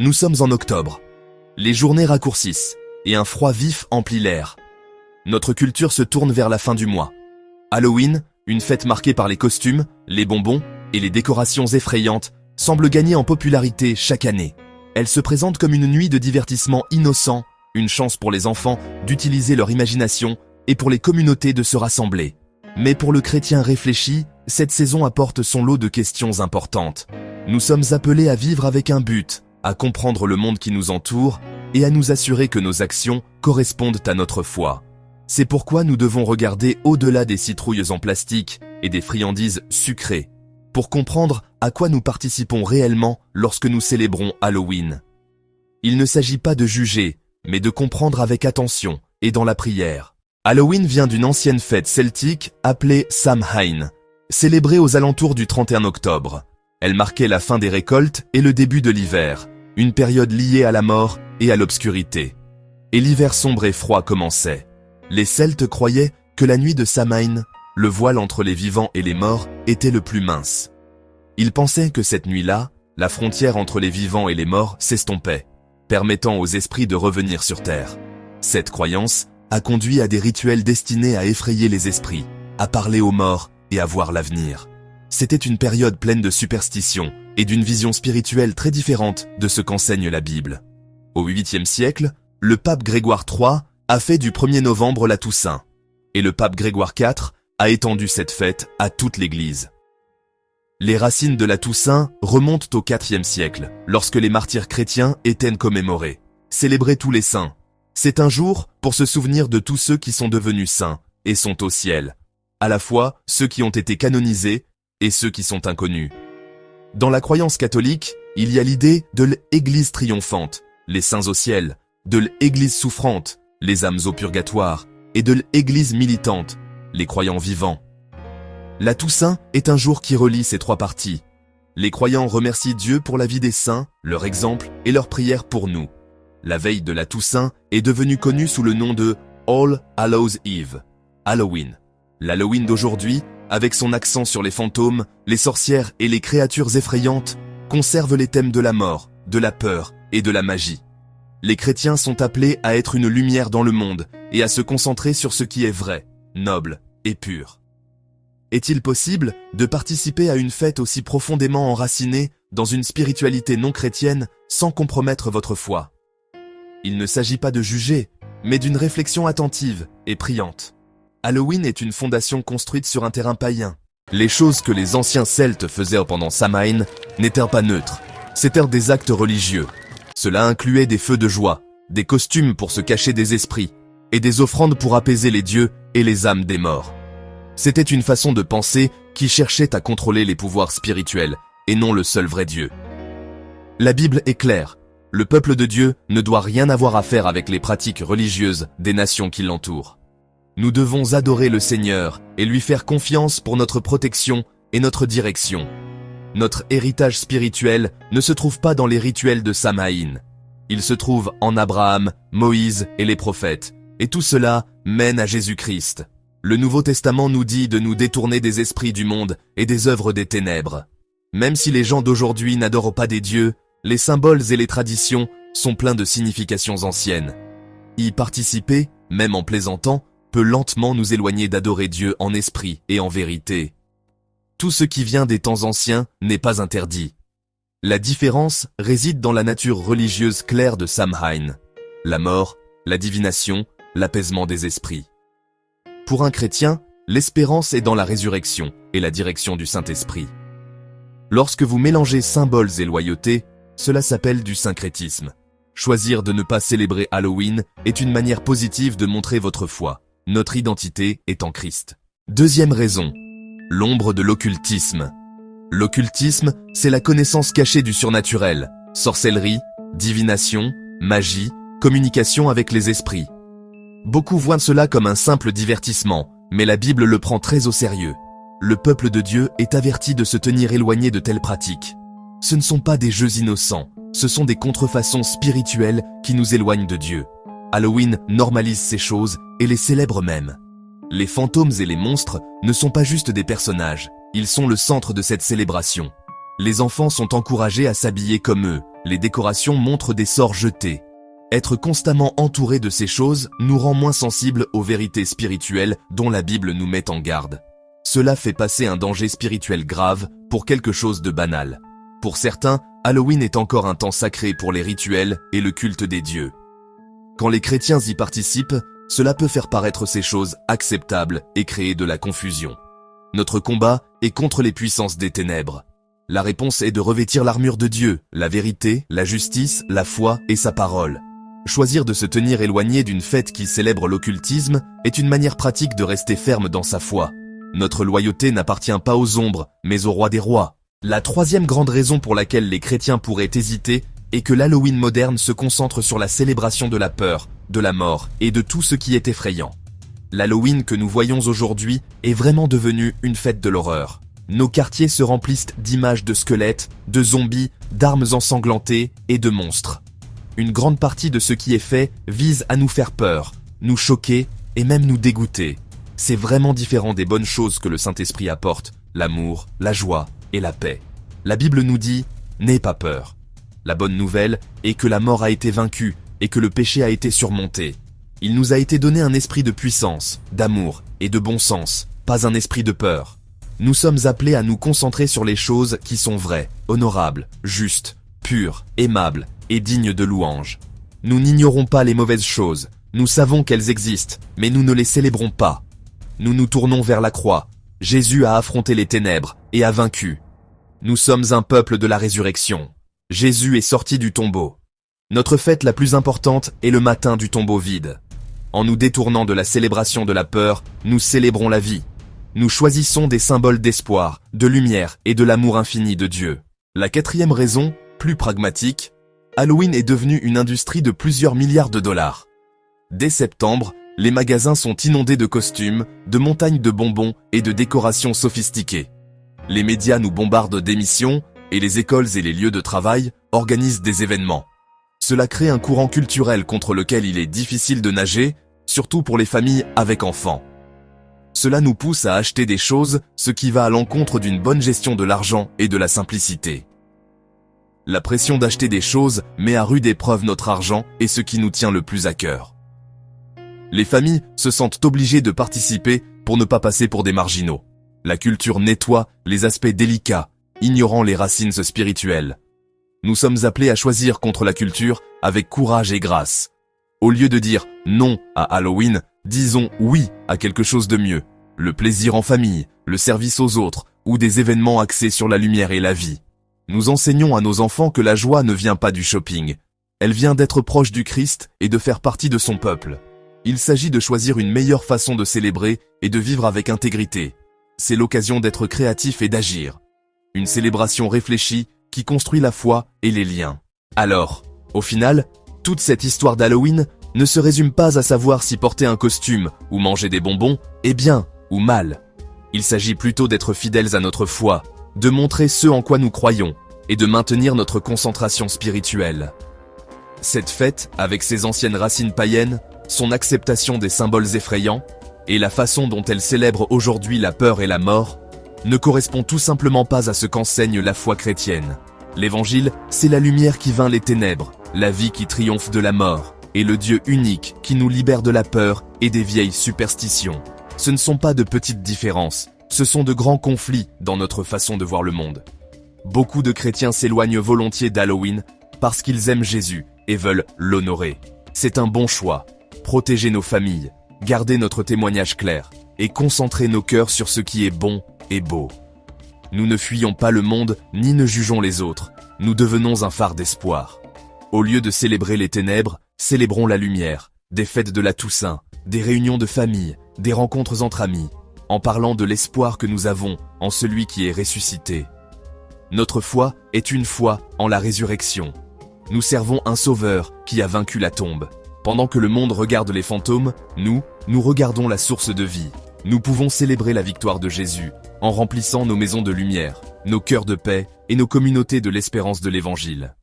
Nous sommes en octobre. Les journées raccourcissent et un froid vif emplit l'air. Notre culture se tourne vers la fin du mois. Halloween, une fête marquée par les costumes, les bonbons et les décorations effrayantes, semble gagner en popularité chaque année. Elle se présente comme une nuit de divertissement innocent, une chance pour les enfants d'utiliser leur imagination et pour les communautés de se rassembler. Mais pour le chrétien réfléchi, cette saison apporte son lot de questions importantes. Nous sommes appelés à vivre avec un but, à comprendre le monde qui nous entoure et à nous assurer que nos actions correspondent à notre foi. C'est pourquoi nous devons regarder au-delà des citrouilles en plastique et des friandises sucrées, pour comprendre à quoi nous participons réellement lorsque nous célébrons Halloween. Il ne s'agit pas de juger, mais de comprendre avec attention et dans la prière. Halloween vient d'une ancienne fête celtique appelée Samhain, célébrée aux alentours du 31 octobre. Elle marquait la fin des récoltes et le début de l'hiver, une période liée à la mort et à l'obscurité. Et l'hiver sombre et froid commençait. Les Celtes croyaient que la nuit de Samhain, le voile entre les vivants et les morts, était le plus mince. Ils pensaient que cette nuit-là, la frontière entre les vivants et les morts s'estompait, permettant aux esprits de revenir sur terre. Cette croyance a conduit à des rituels destinés à effrayer les esprits, à parler aux morts et à voir l'avenir. C'était une période pleine de superstitions et d'une vision spirituelle très différente de ce qu'enseigne la Bible. Au 8e siècle, le pape Grégoire III a fait du 1er novembre la Toussaint, et le pape Grégoire IV a étendu cette fête à toute l'Église. Les racines de la Toussaint remontent au 4e siècle, lorsque les martyrs chrétiens étaient commémorés, célébrés tous les saints. C'est un jour pour se souvenir de tous ceux qui sont devenus saints et sont au ciel, à la fois ceux qui ont été canonisés et ceux qui sont inconnus. Dans la croyance catholique, il y a l'idée de l'Église triomphante, les saints au ciel, de l'Église souffrante, les âmes au purgatoire, et de l'Église militante, les croyants vivants. La Toussaint est un jour qui relie ces trois parties. Les croyants remercient Dieu pour la vie des saints, leur exemple et leur prière pour nous. La veille de la Toussaint est devenue connue sous le nom de All Hallows Eve, Halloween. L'Halloween d'aujourd'hui, avec son accent sur les fantômes, les sorcières et les créatures effrayantes, conserve les thèmes de la mort, de la peur et de la magie. Les chrétiens sont appelés à être une lumière dans le monde et à se concentrer sur ce qui est vrai, noble et pur. Est-il possible de participer à une fête aussi profondément enracinée dans une spiritualité non chrétienne sans compromettre votre foi? Il ne s'agit pas de juger, mais d'une réflexion attentive et priante. Halloween est une fondation construite sur un terrain païen. Les choses que les anciens Celtes faisaient pendant Samhain n'étaient pas neutres, c'étaient des actes religieux. Cela incluait des feux de joie, des costumes pour se cacher des esprits, et des offrandes pour apaiser les dieux et les âmes des morts. C'était une façon de penser qui cherchait à contrôler les pouvoirs spirituels, et non le seul vrai Dieu. La Bible est claire, le peuple de Dieu ne doit rien avoir à faire avec les pratiques religieuses des nations qui l'entourent. Nous devons adorer le Seigneur et lui faire confiance pour notre protection et notre direction. Notre héritage spirituel ne se trouve pas dans les rituels de Samhain. Il se trouve en Abraham, Moïse et les prophètes. Et tout cela mène à Jésus-Christ. Le Nouveau Testament nous dit de nous détourner des esprits du monde et des œuvres des ténèbres. Même si les gens d'aujourd'hui n'adorent pas des dieux, les symboles et les traditions sont pleins de significations anciennes. Y participer, même en plaisantant, peut lentement nous éloigner d'adorer Dieu en esprit et en vérité. Tout ce qui vient des temps anciens n'est pas interdit. La différence réside dans la nature religieuse claire de Samhain. La mort, la divination, l'apaisement des esprits. Pour un chrétien, l'espérance est dans la résurrection et la direction du Saint-Esprit. Lorsque vous mélangez symboles et loyauté, cela s'appelle du syncrétisme. Choisir de ne pas célébrer Halloween est une manière positive de montrer votre foi. Notre identité est en Christ. Deuxième raison. L'ombre de l'occultisme. L'occultisme, c'est la connaissance cachée du surnaturel, sorcellerie, divination, magie, communication avec les esprits. Beaucoup voient cela comme un simple divertissement, mais la Bible le prend très au sérieux. Le peuple de Dieu est averti de se tenir éloigné de telles pratiques. Ce ne sont pas des jeux innocents, ce sont des contrefaçons spirituelles qui nous éloignent de Dieu. Halloween normalise ces choses et les célèbre même. Les fantômes et les monstres ne sont pas juste des personnages, ils sont le centre de cette célébration. Les enfants sont encouragés à s'habiller comme eux, les décorations montrent des sorts jetés. Être constamment entouré de ces choses nous rend moins sensibles aux vérités spirituelles dont la Bible nous met en garde. Cela fait passer un danger spirituel grave pour quelque chose de banal. Pour certains, Halloween est encore un temps sacré pour les rituels et le culte des dieux. Quand les chrétiens y participent, cela peut faire paraître ces choses acceptables et créer de la confusion. Notre combat est contre les puissances des ténèbres. La réponse est de revêtir l'armure de Dieu, la vérité, la justice, la foi et sa parole. Choisir de se tenir éloigné d'une fête qui célèbre l'occultisme est une manière pratique de rester ferme dans sa foi. Notre loyauté n'appartient pas aux ombres, mais au roi des rois. La troisième grande raison pour laquelle les chrétiens pourraient hésiter est que l'Halloween moderne se concentre sur la célébration de la peur, de la mort et de tout ce qui est effrayant. L'Halloween que nous voyons aujourd'hui est vraiment devenu une fête de l'horreur. Nos quartiers se remplissent d'images de squelettes, de zombies, d'armes ensanglantées et de monstres. Une grande partie de ce qui est fait vise à nous faire peur, nous choquer et même nous dégoûter. C'est vraiment différent des bonnes choses que le Saint-Esprit apporte, l'amour, la joie et la paix. La Bible nous dit « N'aie pas peur ». La bonne nouvelle est que la mort a été vaincue et que le péché a été surmonté. Il nous a été donné un esprit de puissance, d'amour et de bon sens, pas un esprit de peur. Nous sommes appelés à nous concentrer sur les choses qui sont vraies, honorables, justes, pures, aimables et dignes de louange. Nous n'ignorons pas les mauvaises choses, nous savons qu'elles existent, mais nous ne les célébrons pas. Nous nous tournons vers la croix. Jésus a affronté les ténèbres et a vaincu. Nous sommes un peuple de la résurrection. Jésus est sorti du tombeau. Notre fête la plus importante est le matin du tombeau vide. En nous détournant de la célébration de la peur, nous célébrons la vie. Nous choisissons des symboles d'espoir, de lumière et de l'amour infini de Dieu. La quatrième raison, plus pragmatique, Halloween est devenu une industrie de plusieurs milliards de dollars. Dès septembre, les magasins sont inondés de costumes, de montagnes de bonbons et de décorations sophistiquées. Les médias nous bombardent d'émissions et les écoles et les lieux de travail organisent des événements. Cela crée un courant culturel contre lequel il est difficile de nager, surtout pour les familles avec enfants. Cela nous pousse à acheter des choses, ce qui va à l'encontre d'une bonne gestion de l'argent et de la simplicité. La pression d'acheter des choses met à rude épreuve notre argent et ce qui nous tient le plus à cœur. Les familles se sentent obligées de participer pour ne pas passer pour des marginaux. La culture nettoie les aspects délicats, ignorant les racines spirituelles. Nous sommes appelés à choisir contre la culture avec courage et grâce. Au lieu de dire non à Halloween, disons oui à quelque chose de mieux. Le plaisir en famille, le service aux autres ou des événements axés sur la lumière et la vie. Nous enseignons à nos enfants que la joie ne vient pas du shopping. Elle vient d'être proche du Christ et de faire partie de son peuple. Il s'agit de choisir une meilleure façon de célébrer et de vivre avec intégrité. C'est l'occasion d'être créatif et d'agir. Une célébration réfléchie qui construit la foi et les liens. Alors, au final, toute cette histoire d'Halloween ne se résume pas à savoir si porter un costume ou manger des bonbons est bien ou mal. Il s'agit plutôt d'être fidèles à notre foi, de montrer ce en quoi nous croyons et de maintenir notre concentration spirituelle. Cette fête, avec ses anciennes racines païennes, son acceptation des symboles effrayants et la façon dont elle célèbre aujourd'hui la peur et la mort, ne correspond tout simplement pas à ce qu'enseigne la foi chrétienne. L'Évangile, c'est la lumière qui vainc les ténèbres, la vie qui triomphe de la mort, et le Dieu unique qui nous libère de la peur et des vieilles superstitions. Ce ne sont pas de petites différences, ce sont de grands conflits dans notre façon de voir le monde. Beaucoup de chrétiens s'éloignent volontiers d'Halloween parce qu'ils aiment Jésus et veulent l'honorer. C'est un bon choix. Protéger nos familles, garder notre témoignage clair et concentrer nos cœurs sur ce qui est bon et beau. Nous ne fuyons pas le monde ni ne jugeons les autres, nous devenons un phare d'espoir. Au lieu de célébrer les ténèbres, célébrons la lumière, des fêtes de la Toussaint, des réunions de famille, des rencontres entre amis, en parlant de l'espoir que nous avons en celui qui est ressuscité. Notre foi est une foi en la résurrection. Nous servons un sauveur qui a vaincu la tombe. Pendant que le monde regarde les fantômes, nous regardons la source de vie. Nous pouvons célébrer la victoire de Jésus en remplissant nos maisons de lumière, nos cœurs de paix et nos communautés de l'espérance de l'Évangile.